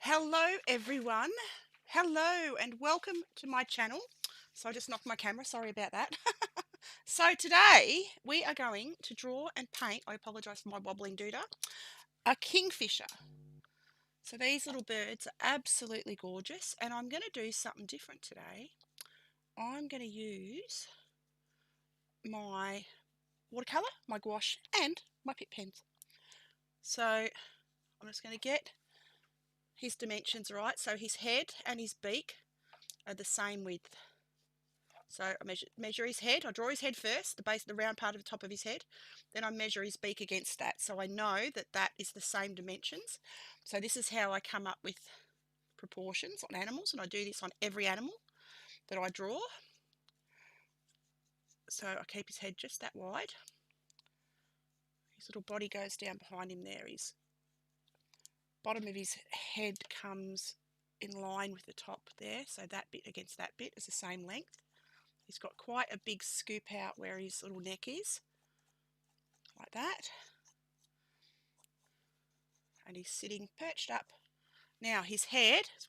Hello everyone. Hello and welcome to my channel. So I just knocked my camera, sorry about that. So today we are going to draw and paint, I apologise for my wobbling doodah, a kingfisher. So these little birds are absolutely gorgeous and I'm going to do something different today. I'm going to use my watercolour, my gouache and my Pitt pens. So I'm just going to get his dimensions right. So his head and his beak are the same width. So I measure his head. I draw his head first, the base, the round part of the top of his head. Then I measure his beak against that. So I know that that is the same dimensions. So this is how I come up with proportions on animals. And I do this on every animal that I draw. So I keep his head just that wide. His little body goes down behind him there. His bottom of his head comes in line with the top there. So that bit against that bit is the same length. He's got quite a big scoop out where his little neck is, like that. And he's sitting perched up. Now his head is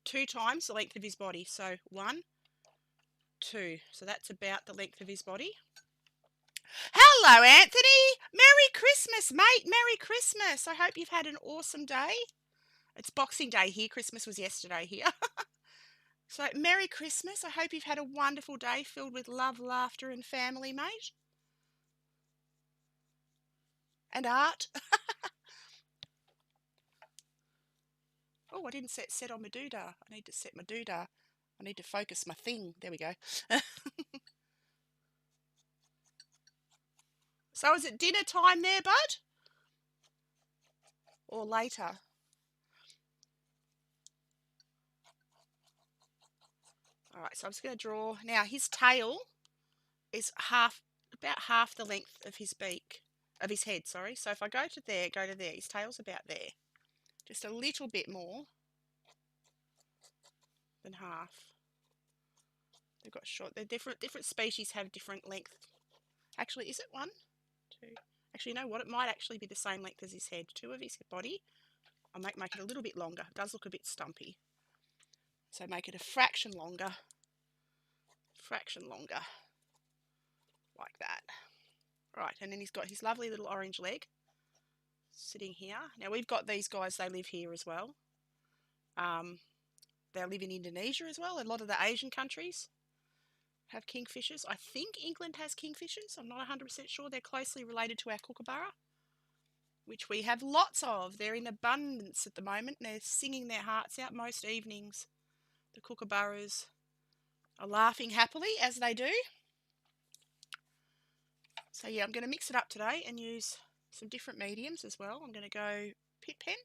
2 times the length of his body. So 1, 2. So that's about the length of his body. Hello, Anthony. Merry Christmas, mate. Merry Christmas. I hope you've had an awesome day. It's Boxing Day here. Christmas was yesterday here. So Merry Christmas. I hope you've had a wonderful day filled with love, laughter and family, mate. And art. Oh, I didn't set on my doodah. I need to set my doodah. I need to focus my thing. There we go. So is it dinner time there, bud? Or later? All right, so I'm just going to draw. Now, his tail is about half the length of his beak, of his head, sorry. So if I go to there, his tail's about there. Just a little bit more than half. They've got short, they're different species have different length. Actually, is it 1, 2? Actually, you know what? It might actually be the same length as his head. 2 of his body. I'll make it a little bit longer. It does look a bit stumpy. So make it a fraction longer. Like that. Right, and then he's got his lovely little orange leg sitting here. Now we've got these guys, they live here as well. They live in Indonesia as well. A lot of the Asian countries have kingfishers. I think England has kingfishers. I'm not 100% sure. They're closely related to our kookaburra, which we have lots of. They're in abundance at the moment. And they're singing their hearts out most evenings. The kookaburras are laughing happily as they do. So yeah, I'm going to mix it up today and use some different mediums as well. I'm going to go Pitt pen,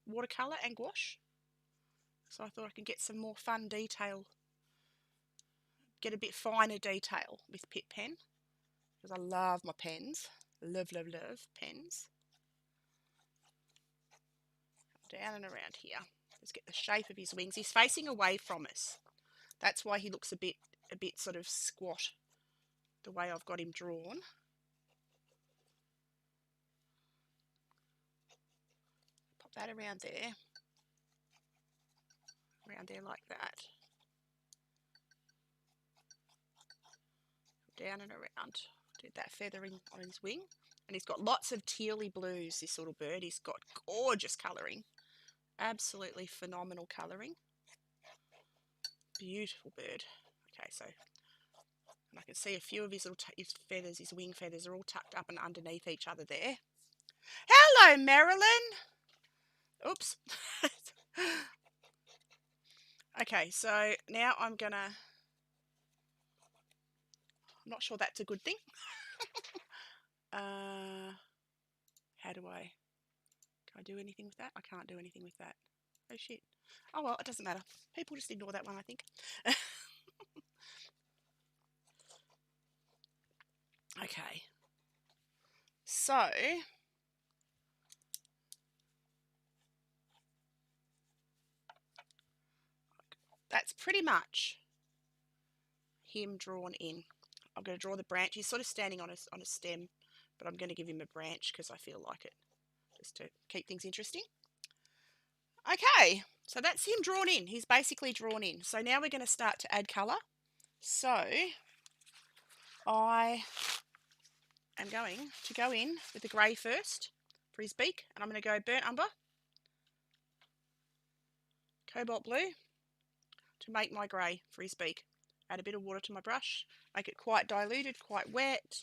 watercolour and gouache. So I thought I could get some more fun detail, get a bit finer detail with Pitt pen, because I love my pens. Love pens. Down and around here. Let's get the shape of his wings. He's facing away from us. That's why he looks a bit sort of squat, the way I've got him drawn. Pop that around there like that. Down and around. Did that feathering on his wing. And he's got lots of tealy blues, this little bird. He's got gorgeous colouring. Absolutely phenomenal colouring. Beautiful bird. Okay, so and I can see a few of his feathers, his wing feathers, are all tucked up and underneath each other there. Hello, Marilyn. Oops. Okay, so now I'm not sure that's a good thing. How do I do anything with that? I can't do anything with that. Oh shit. Oh well, it doesn't matter. People just ignore that one, I think. Okay. So that's pretty much him drawn in. I'm going to draw the branch. He's sort of standing on a stem, but I'm going to give him a branch because I feel like it, just to keep things interesting. Okay, so that's him drawn in. He's basically drawn in. So now we're going to start to add colour. So I am going to go in with the grey first for his beak. And I'm going to go burnt umber, cobalt blue to make my grey for his beak. Add a bit of water to my brush, make it quite diluted, quite wet,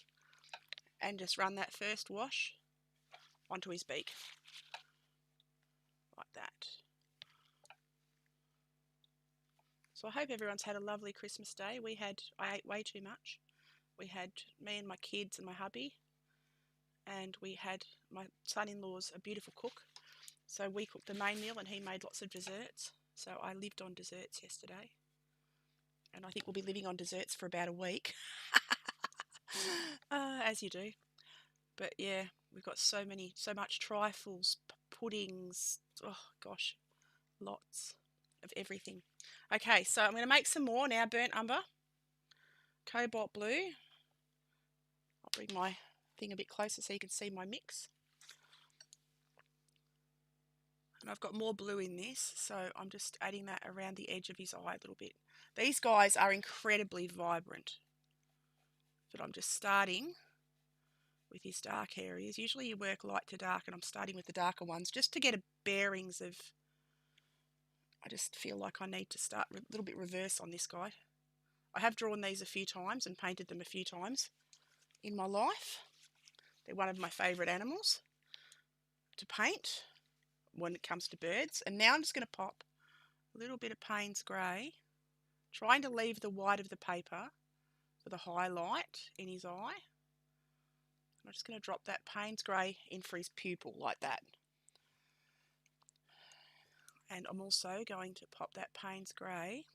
and just run that first wash onto his beak. Like that. So I hope everyone's had a lovely Christmas day. I ate way too much. We had me and my kids and my hubby, and we had my son-in-law's a beautiful cook. So we cooked the main meal and he made lots of desserts. So I lived on desserts yesterday. And I think we'll be living on desserts for about a week. As you do. But yeah, we've got so much trifles, puddings, oh gosh, lots of everything. Okay, so I'm going to make some more now. Burnt umber, cobalt blue. I'll bring my thing a bit closer so you can see my mix. And I've got more blue in this, so I'm just adding that around the edge of his eye a little bit. These guys are incredibly vibrant, but I'm just starting with his dark areas. Usually you work light to dark, and I'm starting with the darker ones just to get a bearings of, I just feel like I need to start a little bit reverse on this guy. I have drawn these a few times and painted them a few times in my life. They're one of my favourite animals to paint when it comes to birds. And now I'm just going to pop a little bit of Payne's Grey, trying to leave the white of the paper for the highlight in his eye. I'm just going to drop that Payne's Grey in for his pupil like that. And I'm also going to pop that Payne's Grey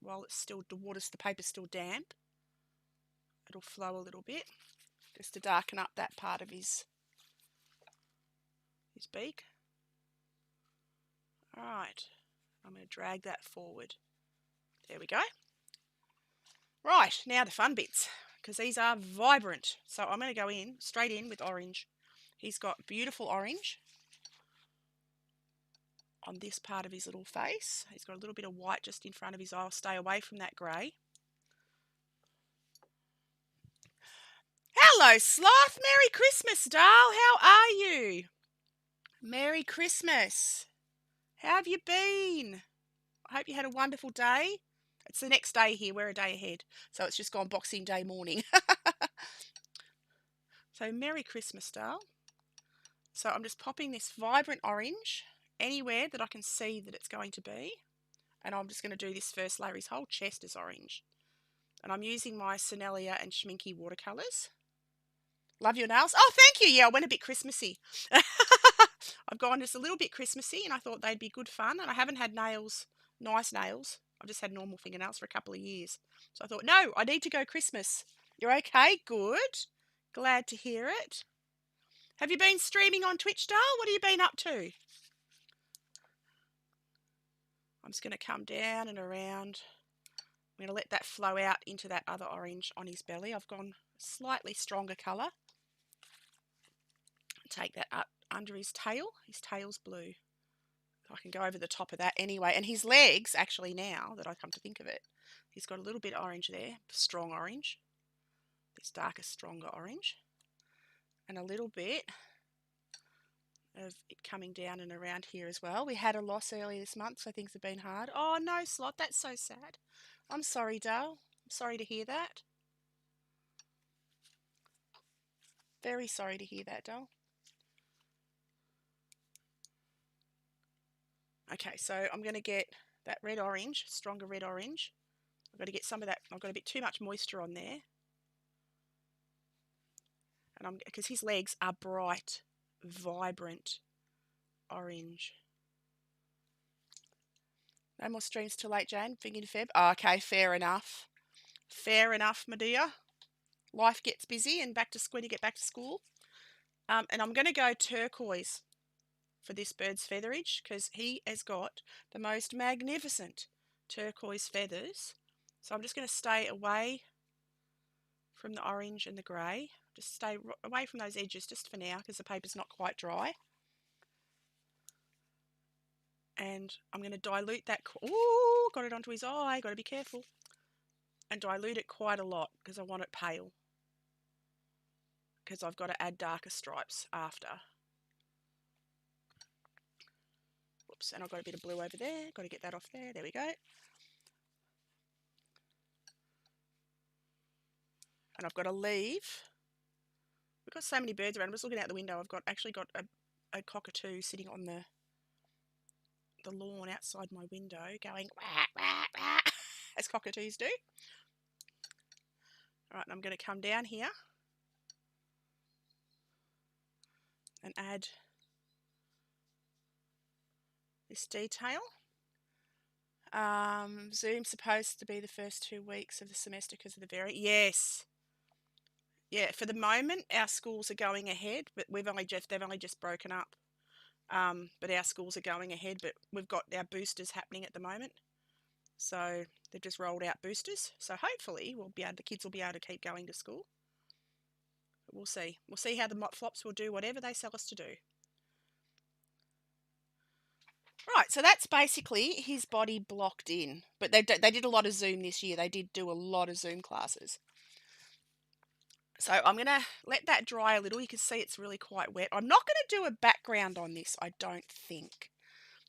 while it's still, the paper's still damp. It'll flow a little bit just to darken up that part of his beak. Alright, I'm going to drag that forward. There we go. Right, now the fun bits, because these are vibrant. So I'm going to go in, straight in with orange. He's got beautiful orange on this part of his little face. He's got a little bit of white just in front of his eye. I'll stay away from that grey. Hello, Sloth. Merry Christmas, doll. How are you? Merry Christmas. How have you been? I hope you had a wonderful day. It's the next day here. We're a day ahead. So it's just gone Boxing Day morning. So Merry Christmas, doll. So I'm just popping this vibrant orange anywhere that I can see that it's going to be. And I'm just going to do this first layer. His whole chest is orange. And I'm using my Sennelier and Schminky watercolours. Love your nails. Oh, thank you. Yeah, I went a bit Christmassy. I've gone just a little bit Christmassy, and I thought they'd be good fun. And I haven't had nails, nice nails. I've just had normal fingernails for a couple of years. So I thought, no, I need to go Christmas. You're okay? Good. Glad to hear it. Have you been streaming on Twitch, doll? What have you been up to? I'm just going to come down and around. I'm going to let that flow out into that other orange on his belly. I've gone slightly stronger colour. Take that up under his tail. His tail's blue. I can go over the top of that anyway. And his legs, actually, now that I come to think of it, he's got a little bit of orange there, strong orange. This darker, stronger orange. And a little bit of it coming down and around here as well. We had a loss earlier this month, so things have been hard. Oh, no, Slot, that's so sad. I'm sorry, Dale. I'm sorry to hear that. Very sorry to hear that, Dale. Okay, so I'm going to get that red-orange, stronger red-orange. I've got to get some of that. I've got a bit too much moisture on there. And because his legs are bright, vibrant orange. No more streams till late, Jane. Thinking Feb. Oh, okay, fair enough. Fair enough, my dear. Life gets busy and when you get back to school. And I'm going to go turquoise for this bird's featherage because he has got the most magnificent turquoise feathers. So I'm just going to stay away from the orange and the grey. Just stay away from those edges just for now because the paper's not quite dry. And I'm going to dilute that. Oh, got it onto his eye. Got to be careful. And dilute it quite a lot because I want it pale. Because I've got to add darker stripes after. Whoops, and I've got a bit of blue over there. Got to get that off there. There we go. And I've got to leave. We've got so many birds around. I'm just looking out the window. I've actually got a cockatoo sitting on the lawn outside my window going wah, wah, wah, as cockatoos do. All right, and I'm going to come down here and add this detail. Zoom's supposed to be the first 2 weeks of the semester because of the yes. Yeah, for the moment our schools are going ahead, but they've only just broken up. But our schools are going ahead, but we've got our boosters happening at the moment. So they've just rolled out boosters. So hopefully the kids will be able to keep going to school. But we'll see. We'll see how the mop flops will do whatever they tell us to do. Right, so that's basically his body blocked in. But they did a lot of Zoom this year. They did do a lot of Zoom classes. So I'm going to let that dry a little. You can see it's really quite wet. I'm not going to do a background on this, I don't think.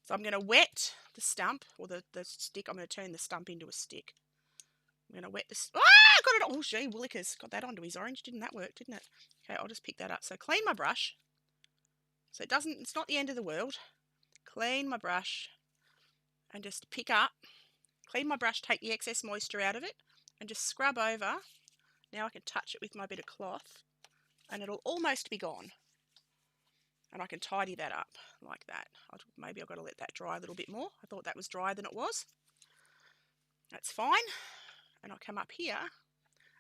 So I'm going to wet the stump, or the stick. I'm going to turn the stump into a stick. I'm going to wet this. Ah, got it. Oh, gee, Willikers. Got that onto his orange. Didn't that work, didn't it? Okay, I'll just pick that up. So clean my brush. So it's not the end of the world. Clean my brush and just pick up. Clean my brush, take the excess moisture out of it and just scrub over. Now I can touch it with my bit of cloth and it'll almost be gone. And I can tidy that up like that. Maybe I've got to let that dry a little bit more. I thought that was drier than it was. That's fine. And I'll come up here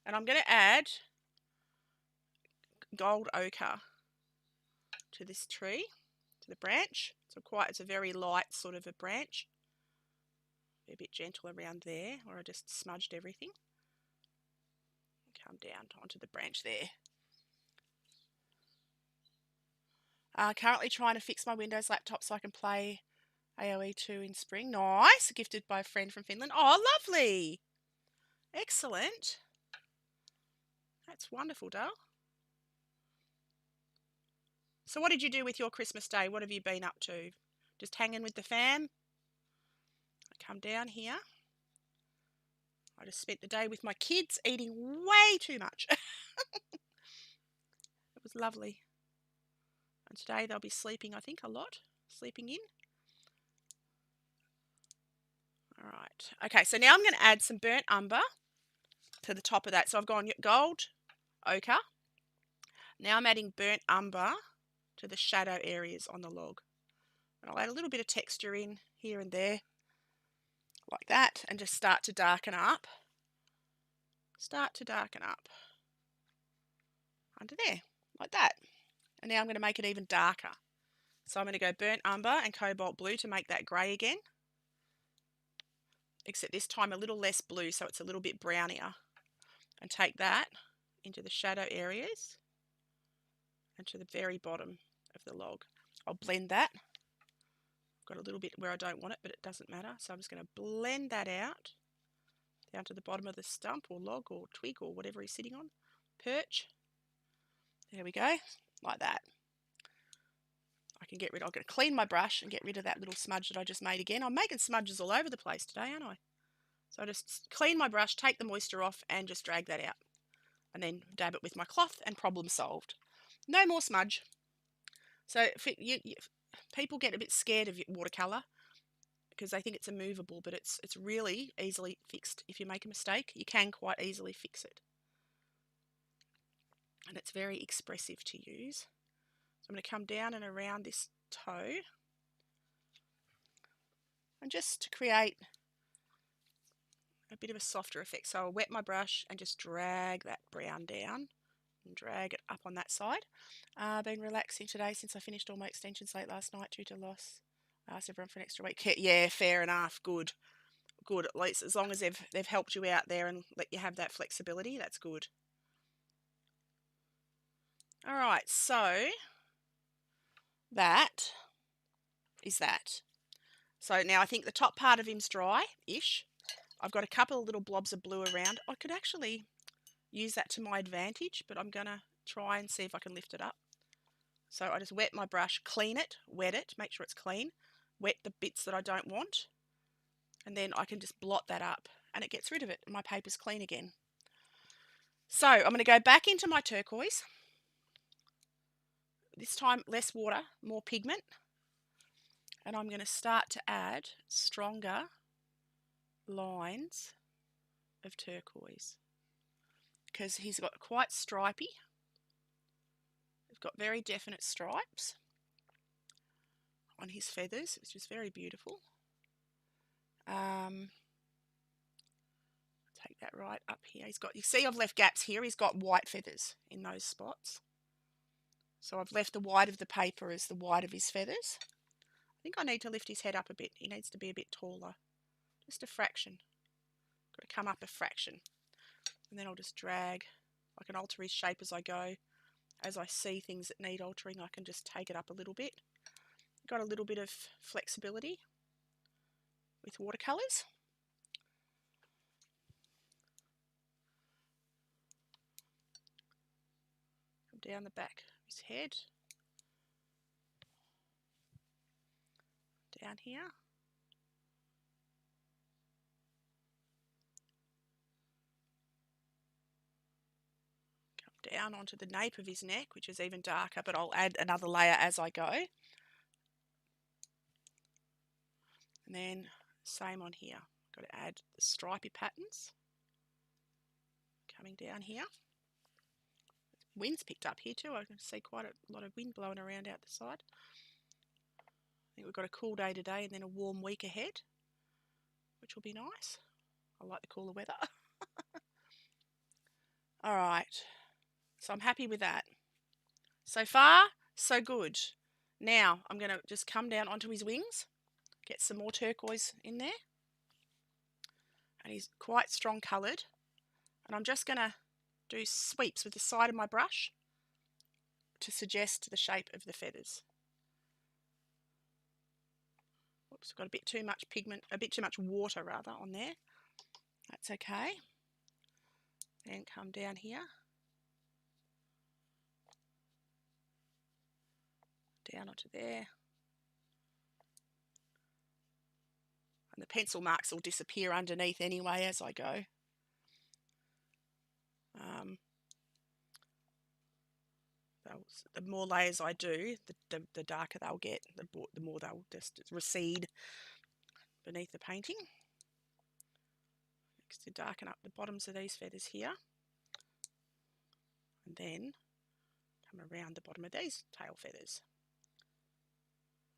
and I'm going to add gold ochre to this tree, to the branch. It's a very light sort of a branch. Be a bit gentle around there where I just smudged everything. Come down onto the branch there. Currently trying to fix my Windows laptop so I can play AoE 2 in spring. Nice. Gifted by a friend from Finland. Oh, lovely. Excellent. That's wonderful, Dale. So what did you do with your Christmas day? What have you been up to? Just hanging with the fam? I come down here. I just spent the day with my kids eating way too much. It was lovely. And today they'll be sleeping, I think, a lot. Sleeping in. All right. Okay, so now I'm going to add some burnt umber to the top of that. So I've gone gold ochre. Now I'm adding burnt umber to the shadow areas on the log. And I'll add a little bit of texture in here and there, like that, and just start to darken up. Start to darken up under there, like that. And now I'm going to make it even darker. So I'm going to go burnt umber and cobalt blue to make that grey again. Except this time a little less blue, so it's a little bit brownier. And take that into the shadow areas and to the very bottom of the log. I'll blend that. I've got a little bit where I don't want it, but it doesn't matter. So I'm just going to blend that out down to the bottom of the stump or log or twig or whatever he's sitting on. Perch. There we go, like that. I'm going to clean my brush and get rid of that little smudge that I just made again. I'm making smudges all over the place today, aren't I? So I just clean my brush, take the moisture off and just drag that out. And then dab it with my cloth and problem solved. No more smudge. So people get a bit scared of watercolour because they think it's immovable, but it's really easily fixed. If you make a mistake, you can quite easily fix it. And it's very expressive to use. I'm going to come down and around this toe and just to create a bit of a softer effect. So I'll wet my brush and just drag that brown down and drag it up on that side. Been relaxing today since I finished all my extensions late last night due to loss. I asked everyone for an extra week. Yeah, fair enough. Good. Good, at least as long as they've helped you out there and let you have that flexibility, that's good. All right, so that is that. So now I think the top part of him's dry-ish. I've got a couple of little blobs of blue around. I could actually use that to my advantage, but I'm going to try and see if I can lift it up. So I just wet my brush, clean it, wet it, make sure it's clean, wet the bits that I don't want, and then I can just blot that up and it gets rid of it and my paper's clean again. So I'm going to go back into my turquoise. This time less water, more pigment. And I'm going to start to add stronger lines of turquoise because he's got quite stripy. He's got very definite stripes on his feathers, which is very beautiful. Take that right up here. You see I've left gaps here. He's got white feathers in those spots. So I've left the white of the paper as the white of his feathers. I think I need to lift his head up a bit. He needs to be a bit taller. Just a fraction. Got to come up a fraction. And then I'll just drag. I can alter his shape as I go. As I see things that need altering, I can just take it up a little bit. Got a little bit of flexibility with watercolours. Come down the back of his head. Down here. Come down onto the nape of his neck, which is even darker, but I'll add another layer as I go. And then same on here. Got to add the stripy patterns. Coming down here. Wind's picked up here too. I can see quite a lot of wind blowing around out the side. I think we've got a cool day today and then a warm week ahead, which will be nice. I like the cooler weather. All right, so I'm happy with that. So far, so good. Now I'm going to just come down onto his wings, get some more turquoise in there. And he's quite strong coloured. And I'm just going to do sweeps with the side of my brush to suggest the shape of the feathers. Oops, got a bit too much pigment, a bit too much water rather on there. That's okay. Then come down here. Down onto there. And the pencil marks will disappear underneath anyway as I go. The more layers I do, the darker they'll get, the more they'll just recede beneath the painting. Next to darken up the bottoms of these feathers here. And then come around the bottom of these tail feathers.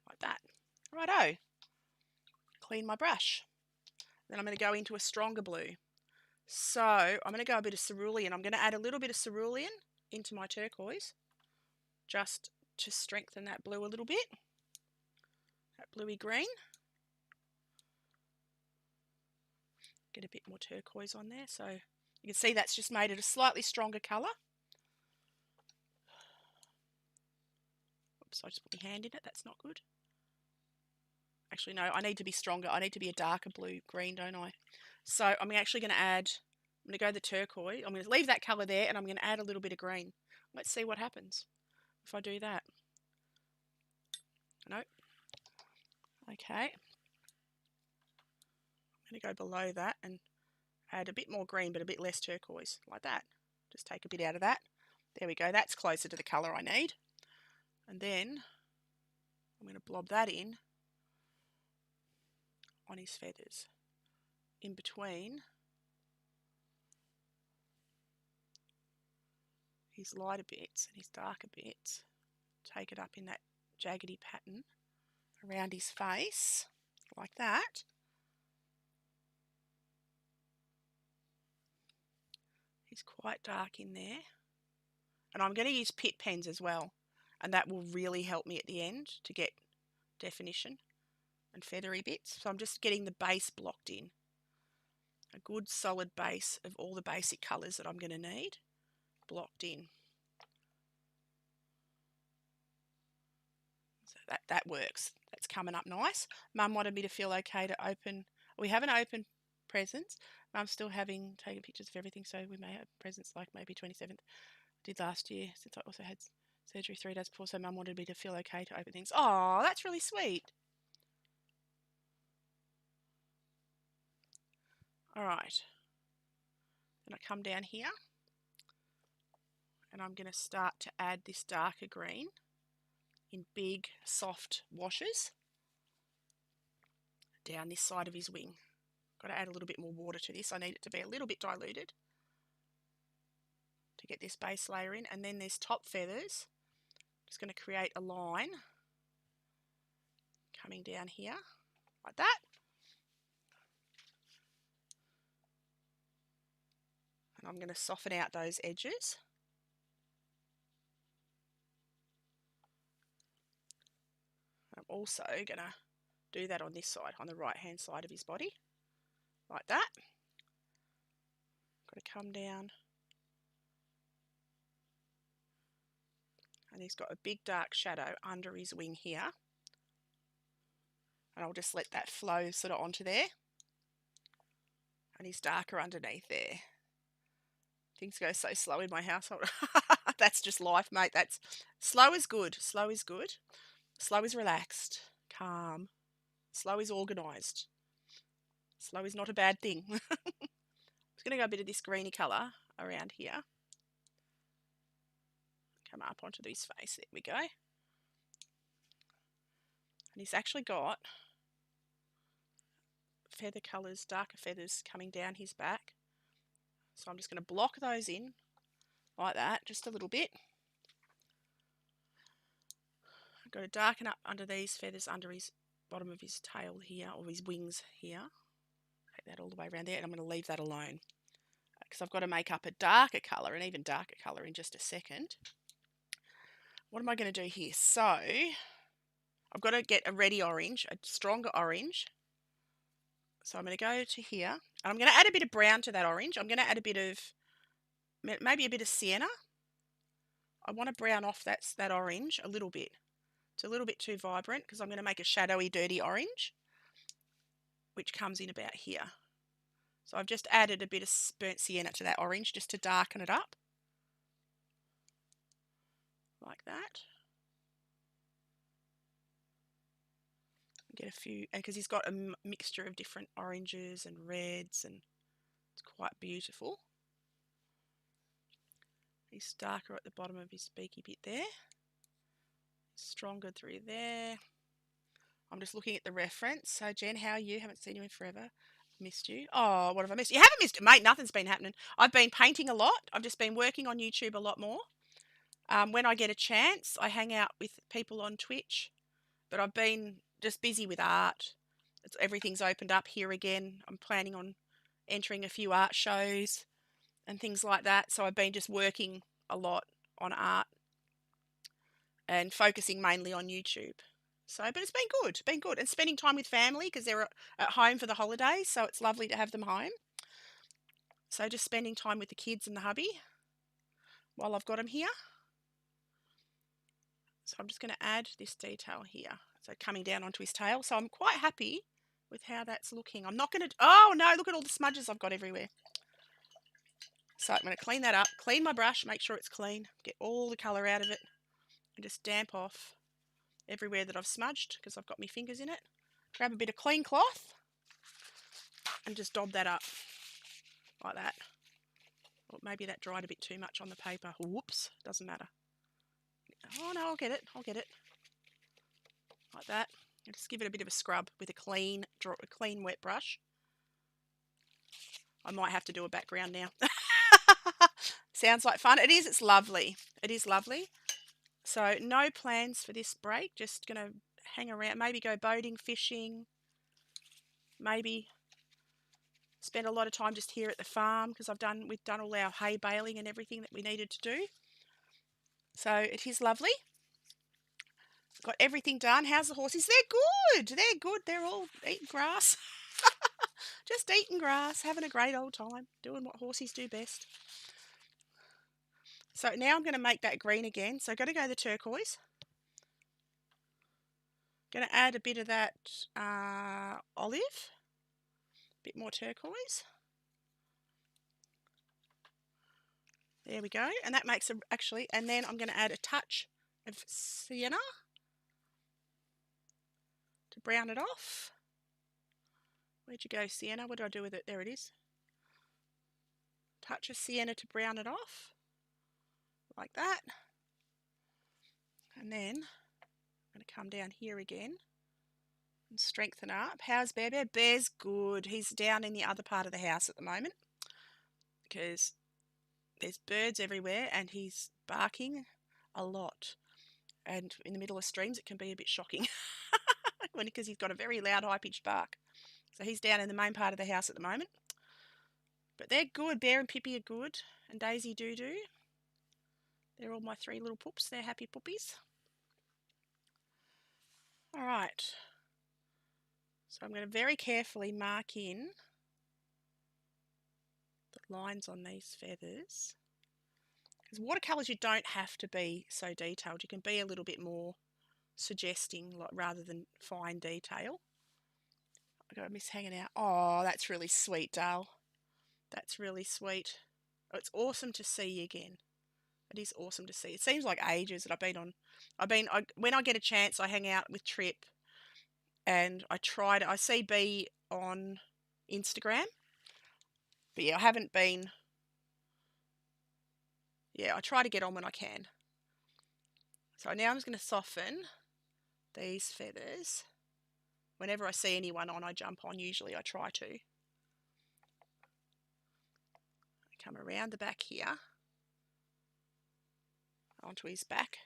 Like that. Righto. Clean my brush. Then I'm going to go into a stronger blue. So I'm going to go a bit of cerulean. I'm going to add a little bit of cerulean into my turquoise, just to strengthen that blue a little bit, that bluey green. Get a bit more turquoise on there, so you can see that's just made it a slightly stronger colour. Oops, I just put my hand in it, that's not good. Actually, no, I need to be stronger. I need to be a darker blue-green, don't I? So I'm actually going to add, I'm going to go the turquoise. I'm going to leave that colour there and I'm going to add a little bit of green. Let's see what happens if I do that. Nope. Okay. I'm going to go below that and add a bit more green but a bit less turquoise, like that. Just take a bit out of that. There we go. That's closer to the colour I need. And then I'm going to blob that in on his feathers, in between his lighter bits and his darker bits. Take it up in that jaggedy pattern around his face, like that. He's quite dark in there. And I'm going to use Pitt pens as well, and that will really help me at the end to get definition and feathery bits. So I'm just getting the base blocked in. A good solid base of all the basic colours that I'm going to need blocked in. So that works. That's coming up nice. Mum wanted me to feel okay to open. We haven't opened presents. Mum's still taking pictures of everything, so we may have presents like maybe 27th. Did last year, since I also had surgery 3 days before, so Mum wanted me to feel okay to open things. Oh, that's really sweet. All right. Then I come down here and I'm going to start to add this darker green in big, soft washes down this side of his wing. Got to add a little bit more water to this. I need it to be a little bit diluted to get this base layer in. And then there's top feathers. Just going to create a line coming down here like that. And I'm going to soften out those edges. I'm also going to do that on this side, on the right hand side of his body, like that. Got to come down. And he's got a big dark shadow under his wing here. And I'll just let that flow sort of onto there. And he's darker underneath there. Things go so slow in my household. That's just life, mate. That's slow is good. Slow is good. Slow is relaxed, calm. Slow is organised. Slow is not a bad thing. I'm just going to go a bit of this greeny colour around here. Come up onto his face. There we go. And he's actually got feather colours, darker feathers coming down his back. So I'm just going to block those in like that, just a little bit. I've got to darken up under these feathers, under his bottom of his tail here, or his wings here. Take that all the way around there, and I'm going to leave that alone because I've got to make up a darker colour, an even darker colour in just a second. What am I going to do here? So I've got to get a ready orange, a stronger orange. So I'm going to go to here. I'm going to add a bit of brown to that orange. I'm going to add a bit of, maybe a bit of sienna. I want to brown off that orange a little bit. It's a little bit too vibrant because I'm going to make a shadowy, dirty orange, which comes in about here. So I've just added a bit of burnt sienna to that orange just to darken it up. Like that. Get a few, and because he's got a mixture of different oranges and reds, and it's quite beautiful. He's darker at the bottom of his beaky bit there. Stronger through there. I'm just looking at the reference. So Jen, how are you? Haven't seen you in forever. Missed you. Oh, what have I missed? You haven't missed it, mate. Nothing's been happening. I've been painting a lot. I've just been working on YouTube a lot more. When I get a chance, I hang out with people on Twitch, but I've been just busy with art. Everything's opened up here again. I'm planning on entering a few art shows and things like that. So I've been just working a lot on art and focusing mainly on YouTube. So, but it's been good. And spending time with family because they're at home for the holidays. So it's lovely to have them home. So just spending time with the kids and the hubby while I've got them here. So I'm just going to add this detail here. So coming down onto his tail. So I'm quite happy with how that's looking. I'm not going to, oh no, look at all the smudges I've got everywhere. So I'm going to clean that up, clean my brush, make sure it's clean, get all the colour out of it, and just damp off everywhere that I've smudged because I've got my fingers in it. Grab a bit of clean cloth and just dob that up like that. Or maybe that dried a bit too much on the paper. Whoops, doesn't matter. Oh no, I'll get it. Like that. And just give it a bit of a scrub with a clean wet brush. I might have to do a background now. Sounds like fun. It is. It's lovely. It is lovely. So no plans for this break. Just going to hang around. Maybe go boating, fishing. Maybe spend a lot of time just here at the farm because we've done all our hay baling and everything that we needed to do. So it is lovely. Got everything done. How's the horses? They're good. They're good. They're all eating grass. Just eating grass, having a great old time, doing what horses do best. So now I'm going to make that green again. So I've got to go the turquoise. Going to add a bit of that olive, a bit more turquoise. There we go, and that makes actually, and then I'm going to add a touch of sienna to brown it off. Where'd you go, sienna? What do I do with it? There it is. Touch of sienna to brown it off, like that. And then I'm going to come down here again and strengthen up. How's Bear Bear? Bear's good. He's down in the other part of the house at the moment because there's birds everywhere and he's barking a lot. And in the middle of streams, it can be a bit shocking because he's got a very loud, high-pitched bark. So he's down in the main part of the house at the moment. But they're good. Bear and Pippi are good. And Daisy Doo-Doo. They're all my 3 little poops. They're happy puppies. All right. So I'm going to very carefully mark in the lines on these feathers. Because watercolours, you don't have to be so detailed. You can be a little bit more suggesting rather than fine detail. I've got a miss hanging out. Oh, that's really sweet, Dale. That's really sweet. Oh, it's awesome to see you again. It is awesome to see. It seems like ages that I've been on. When I get a chance, I hang out with Trip, and I see B on Instagram, but yeah, I haven't been. Yeah, I try to get on when I can. So now I'm just going to soften these feathers. Whenever I see anyone on, I jump on. Usually I try to. Come around the back here, onto his back.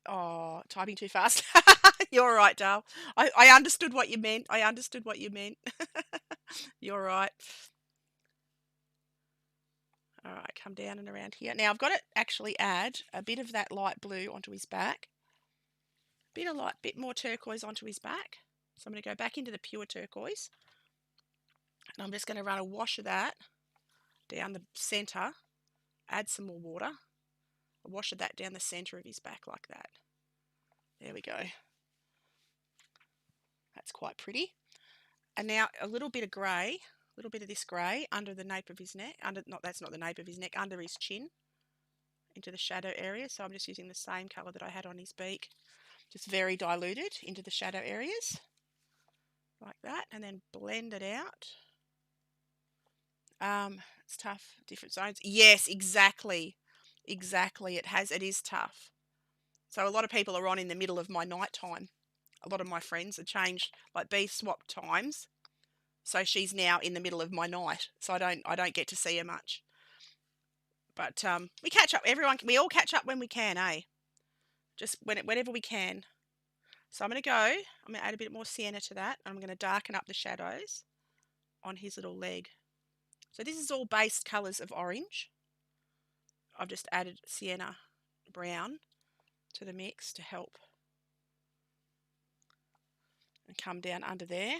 Oh, typing too fast. You're right, Dale. I understood what you meant. I understood what you meant. You're right. All right, come down and around here. Now I've got to actually add a bit of that light blue onto his back. Bit more turquoise onto his back. So I'm going to go back into the pure turquoise. And I'm just going to run a wash of that down the centre. Add some more water. A wash of that down the centre of his back like that. There we go. That's quite pretty. And now a little bit of grey, a little bit of this grey under the nape of his neck. That's not the nape of his neck, under his chin, into the shadow area. So I'm just using the same colour that I had on his beak, just very diluted into the shadow areas, like that, and then blend it out. It's tough, different zones. Yes, exactly. Exactly. It is tough. So a lot of people are on in the middle of my night time. A lot of my friends have changed, like B swapped times. So she's now in the middle of my night. So I don't get to see her much. But we catch up. We all catch up when we can, eh? Just whenever we can. So I'm going to add a bit more sienna to that. And I'm going to darken up the shadows on his little leg. So this is all base colours of orange. I've just added sienna brown to the mix to help. And come down under there.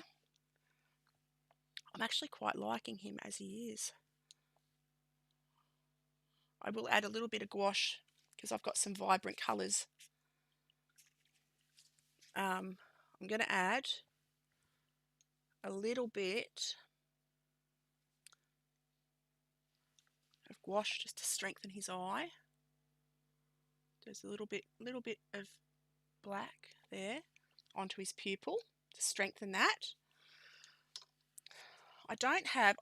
I'm actually quite liking him as he is. I will add a little bit of gouache because I've got some vibrant colours. I'm going to add a little bit of gouache just to strengthen his eye. There's a little bit of black there onto his pupil to strengthen that. I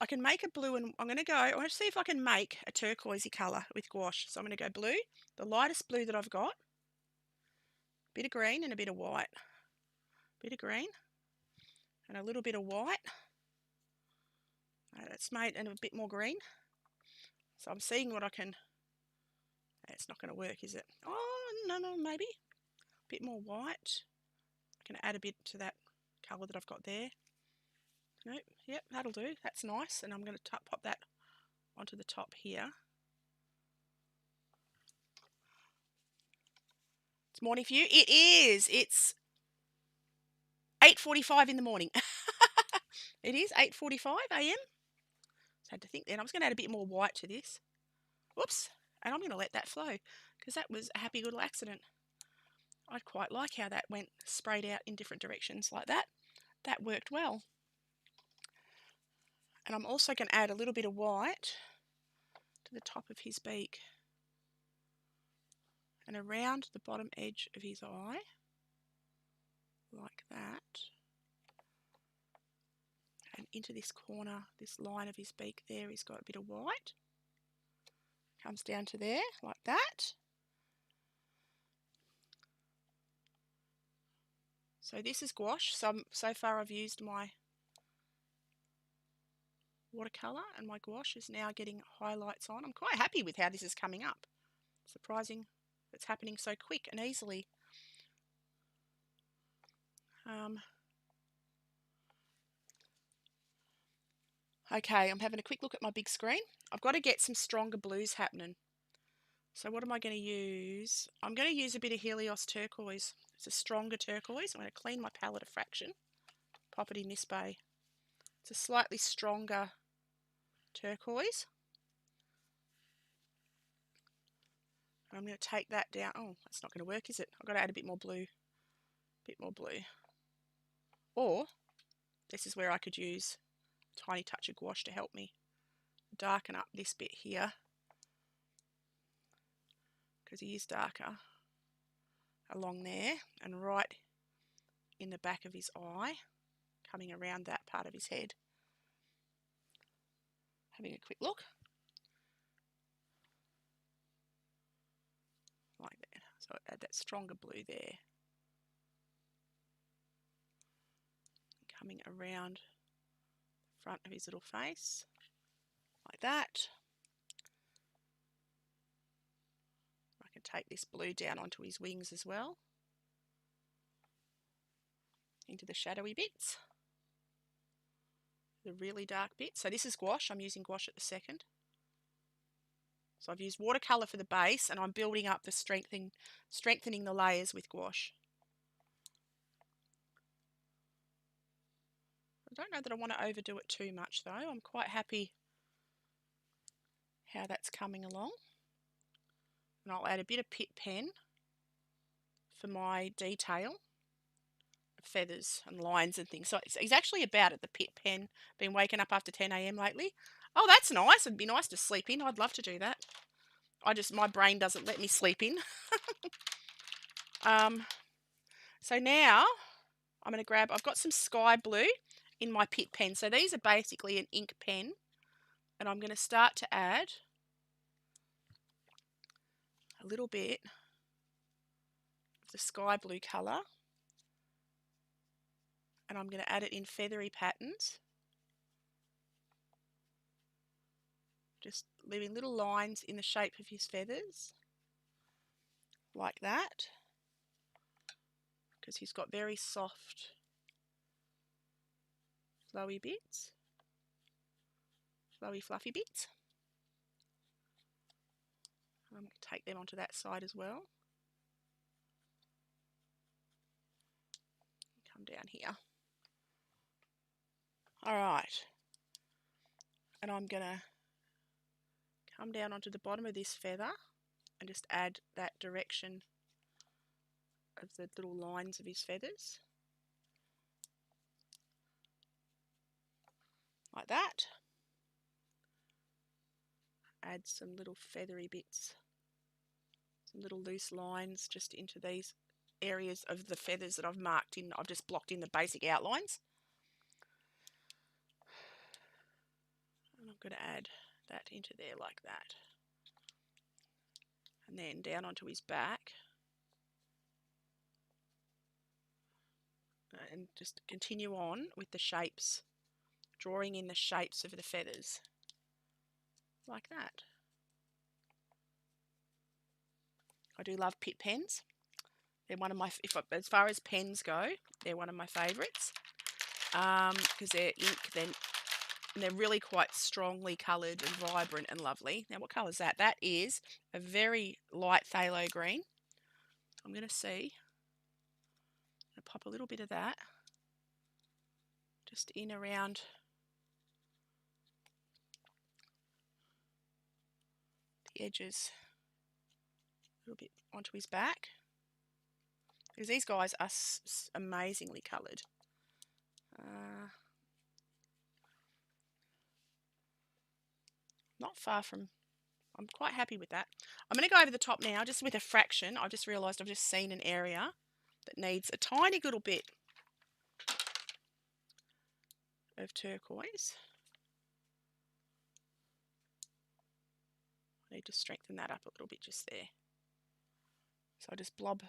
can make a blue, and I want to see if I can make a turquoisey colour with gouache. So I'm going to go blue, the lightest blue that I've got, a bit of green and a bit of white. Bit of green and a little bit of white. That's made, and a bit more green. So I'm seeing what I can. It's not going to work, is it? Oh, no, maybe. A bit more white. I can add a bit to that colour that I've got there. Nope, yep, that'll do. That's nice. And I'm going to pop that onto the top here. It's morning for you. It is. It's 8:45 in the morning. It is 8:45 a.m. So I had to think then. I was going to add a bit more white to this. Whoops. And I'm going to let that flow because that was a happy little accident. I quite like how that went sprayed out in different directions like that. That worked well. And I'm also going to add a little bit of white to the top of his beak and around the bottom edge of his eye, like that. And into this corner, this line of his beak there, he's got a bit of white. Comes down to there, like that. So this is gouache. So far I've used my watercolour and my gouache is now getting highlights on. I'm quite happy with how this is coming up. Surprising it's happening so quick and easily. Okay, I'm having a quick look at my big screen. I've got to get some stronger blues happening. So what am I going to use? I'm going to use a bit of Helios turquoise. It's a stronger turquoise. I'm going to clean my palette a fraction. Pop it in this bay. It's a slightly stronger turquoise. I'm going to take that down. Oh, that's not going to work, is it? I've got to add a bit more blue. Or, this is where I could use a tiny touch of gouache to help me darken up this bit here, because he is darker along there and right in the back of his eye, coming around that part of his head. Having a quick look. Like that. So add that stronger blue there. Coming around the front of his little face, like that. I can take this blue down onto his wings as well, into the shadowy bits, the really dark bits. So this is gouache. I'm using gouache at the second. So I've used watercolour for the base and I'm building up the strengthening the layers with gouache. I don't know that I want to overdo it too much though. I'm quite happy how that's coming along. And I'll add a bit of pitt pen for my detail, feathers and lines and things. So he's actually about at the pitt pen. Been waking up after 10 a.m. lately. Oh, that's nice. It'd be nice to sleep in. I'd love to do that. My brain doesn't let me sleep in. So now I'm going to grab, I've got some sky blue in my pitt pen. So these are basically an ink pen. And I'm going to start to add a little bit of the sky blue colour. And I'm going to add it in feathery patterns. Just leaving little lines in the shape of his feathers. Like that. Because he's got very soft, flowy bits. Flowy, fluffy bits. I'm going to take them onto that side as well. Come down here. Alright. And I'm going to come down onto the bottom of this feather and just add that direction of the little lines of his feathers. Like that. Add some little feathery bits, some little loose lines just into these areas of the feathers that I've marked in. I've just blocked in the basic outlines. And I'm going to add that into there like that. And then down onto his back. And just continue on with the shapes, drawing in the shapes of the feathers. Like that. I do love pitt pens. They're one of my, as far as pens go, they're one of my favourites. Because they're ink, and they're really quite strongly coloured and vibrant and lovely. Now, what colour is that? That is a very light phthalo green. I'm going to see. I'm going to pop a little bit of that just in around the edges, a little bit onto his back. because these guys are amazingly coloured. Not far from, I'm quite happy with that. I'm going to go over the top now, just with a fraction. I just realised I've just seen an area that needs a tiny little bit of turquoise. I need to strengthen that up a little bit just there. So I just blob.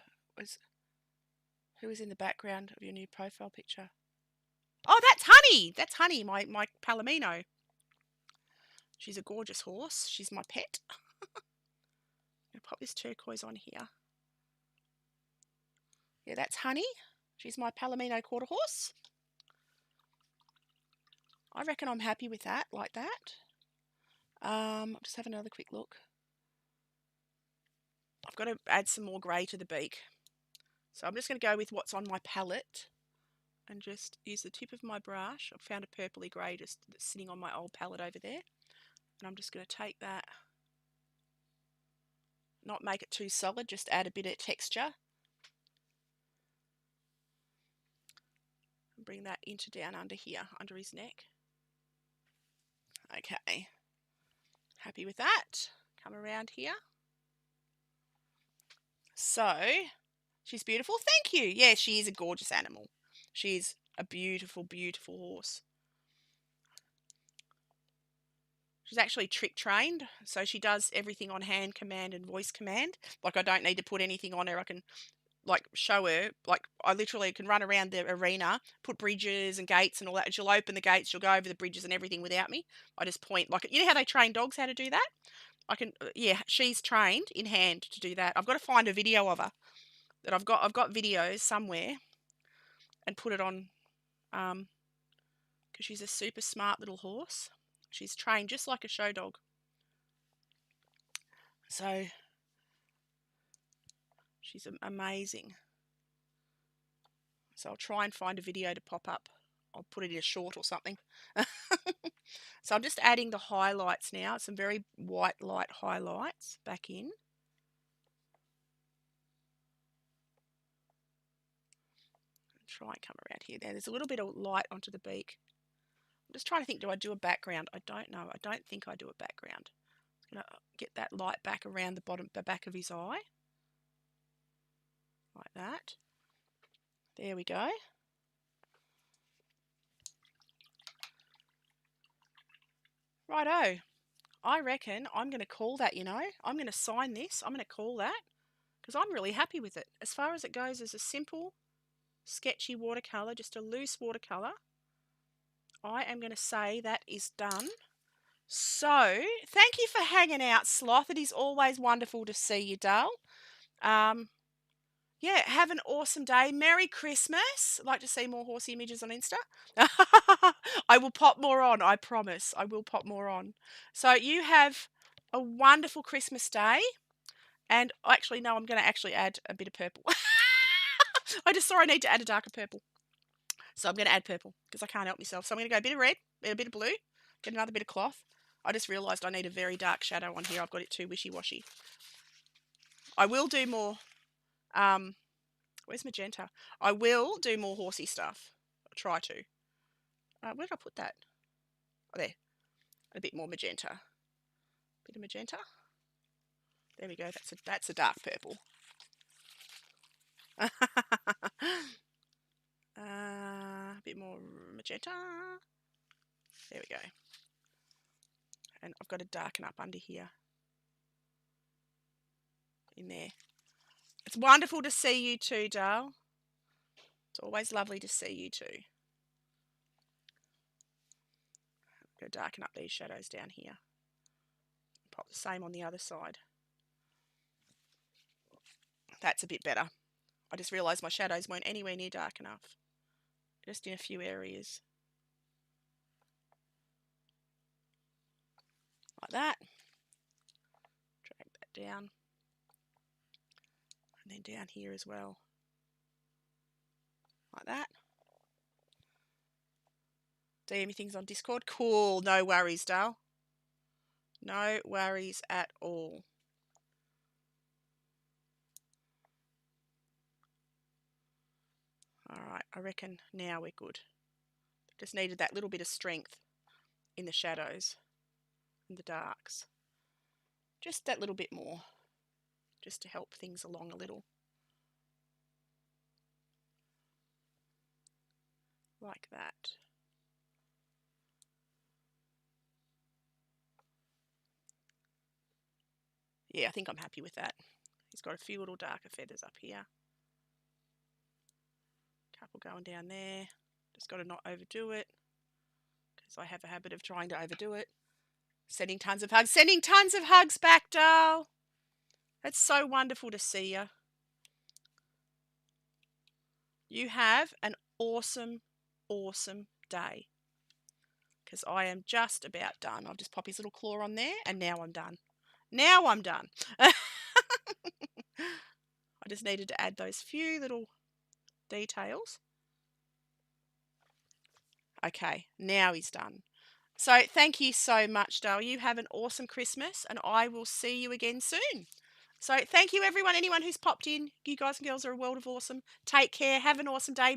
Who is in the background of your new profile picture? Oh, that's Honey. That's Honey, my Palomino. She's a gorgeous horse. She's my pet. I'm going to pop this turquoise on here. Yeah, that's Honey. She's my Palomino quarter horse. I reckon I'm happy with that, like that. I'll just have another quick look. I've got to add some more grey to the beak. So I'm just going to go with what's on my palette and just use the tip of my brush. I've found a purpley grey just that's sitting on my old palette over there. And I'm just going to take that, not make it too solid, just add a bit of texture. And bring that into down under here, under his neck. Okay, happy with that. Come around here. So, she's beautiful. Thank you. Yeah, she is a gorgeous animal. She's a beautiful, beautiful horse. She's actually trick trained, so she does everything on hand command and voice command. Like, I don't need to put anything on her. I can, like, show her. Like, I literally can run around the arena, put bridges and gates and all that. And she'll open the gates. She'll go over the bridges and everything without me. I just point. Like, you know how they train dogs how to do that? I can, yeah, she's trained in hand to do that. I've got to find a video of her. I've got videos somewhere and put it on, because she's a super smart little horse. She's trained just like a show dog. So she's amazing. So I'll try and find a video to pop up. I'll put it in a short or something. So I'm just adding the highlights now. Some very white light highlights back in. Try and come around here. There's a little bit of light onto the beak. I'm just trying to think, do I do a background? I don't know. I don't think I do a background. I'm going to get that light back around the back of his eye. Like that. There we go. Righto. I reckon I'm going to call that, you know. I'm going to sign this. I'm going to call that because I'm really happy with it. As far as it goes as a simple, sketchy watercolour, just a loose watercolour, I am going to say that is done. So, thank you for hanging out, Sloth. It is always wonderful to see you, Dale. Yeah, have an awesome day. Merry Christmas. I'd like to see more horse images on Insta. I will pop more on, I promise. I will pop more on. So you have a wonderful Christmas day. And actually, no, I'm going to actually add a bit of purple. I just saw I need to add a darker purple. So I'm going to add purple because I can't help myself. So I'm going to go a bit of red, a bit of blue, get another bit of cloth. I just realised I need a very dark shadow on here. I've got it too wishy-washy. I will do more... where's magenta? I will do more horsey stuff. I'll try to. Where did I put that? Oh, there. A bit more magenta. Bit of magenta. There we go. That's a dark purple. A bit more magenta. There we go. And I've got to darken up under here. In there. It's wonderful to see you too, Dale. It's always lovely to see you too. I'm going to darken up these shadows down here. Pop the same on the other side. That's a bit better. I just realised my shadows weren't anywhere near dark enough. Just in a few areas. Like that. Drag that down. And then down here as well. Like that. DM things on Discord. Cool. No worries, Dale. No worries at all. Alright, I reckon now we're good. Just needed that little bit of strength in the shadows and the darks. Just that little bit more, just to help things along a little. Like that. Yeah, I think I'm happy with that. He's got a few little darker feathers up here. Couple going down there. Just got to not overdo it, because I have a habit of trying to overdo it. Sending tons of hugs. Sending tons of hugs back, Dale. That's so wonderful to see you. You have an awesome, awesome day. Because I am just about done. I'll just pop his little claw on there, and now I'm done. Now I'm done. I just needed to add those few little details. Okay, now he's done. So thank you so much, Dale. You have an awesome Christmas, and I will see you again soon. So thank you, everyone. Anyone who's popped in, you guys and girls are a world of awesome. Take care. Have an awesome day.